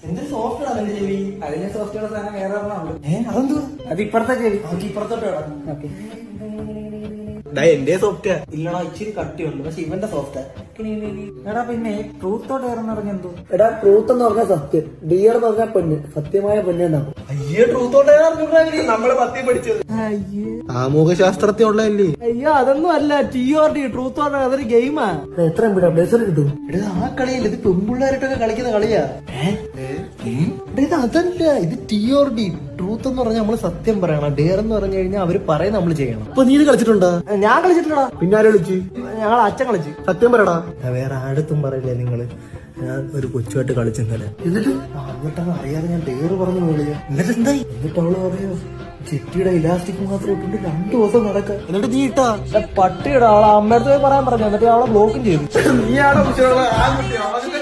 എന്തൊരു സോഫ്റ്റ് ആണ് എന്റെ ചെവി. അതിന് സോഫ്റ്റ്വെയർ സാധനം വേറെ ഒരെണ്ണമുള്ളൂ. അതെന്തോ അത് ഇപ്പഴത്തെ ചെവി. ഇപ്പുറത്തോട്ട് ഓക്കെ. എന്റെ സോഫ്റ്റ് ഇല്ലടാ, ഇച്ചിരി കട്ടിയുണ്ട്, പക്ഷെ ഇവന്റെ സോഫ്റ്റ്. എടാ പിന്നെ ട്രൂത്ത് ഓർ ഡെയർ എന്ന് പറഞ്ഞ എന്തോ? എടാ ട്രൂത്ത് എന്ന് പറഞ്ഞാൽ സത്യം, ഡിയർ എന്ന് പറഞ്ഞാൽ പെണ്ണ്, സത്യമായ പെണ്ണ് എന്നാണ്. അയ്യോ, ട്രൂത്തോടെ നമ്മള് പത്തി പഠിച്ചത് സാമൂഹ്യശാസ്ത്രത്തിലുള്ളതല്ലേ. അയ്യോ അതൊന്നും അല്ല, TOD ട്രൂത്ത് പറഞ്ഞാൽ അതൊരു ഗെയിമാ. എത്ര ബ്ലേസർ കിട്ടും? എടാ ആ കളിയല്ല, ഇത് പെൺപിള്ളേരായിട്ടൊക്കെ കളിക്കുന്ന കളിയാ. ഇത് അതല്ല, ഇത് TOD ട്രൂത്ത് എന്ന് പറഞ്ഞാൽ നമ്മള് സത്യം പറയണം. ഡെയർ എന്ന് പറഞ്ഞു കഴിഞ്ഞാൽ അവര് പറയും നമ്മൾ ചെയ്യണം. അപ്പൊ നീ ഇത് കളിച്ചിട്ടുണ്ടോ? ഞാൻ കളിച്ചിട്ടുണ്ടോ? പിന്നെ ആരും കളിച്ച്? ഞങ്ങൾ അച്ഛൻ കളിച്ച്. സത്യം പറയടാ. വേറെ ആടത്തും പറയില്ലേ നിങ്ങള്. ഞാൻ ഒരു കൊച്ചുമായിട്ട് കളിച്ചെന്നല്ലേ. എന്നിട്ടത് അറിയാതെ ഞാൻ ഡെയർ പറഞ്ഞു കളിയാ. എന്നിട്ട് എന്തായി? എന്നിട്ട് അവള് പറയോ, ചെറ്റിയുടെ ഇലാസ്റ്റിക് മാത്രം ഇട്ടുണ്ട് 2 ദിവസം നടക്കാം. എന്നിട്ട് നീ ഇട്ടാ പട്ടിയുടെ അവളെ അമ്മയടുത്ത് പോയി പറയാൻ പറഞ്ഞു. എന്നിട്ട് അവളെ ബ്ലോക്കും ചെയ്തു. നീയാണോ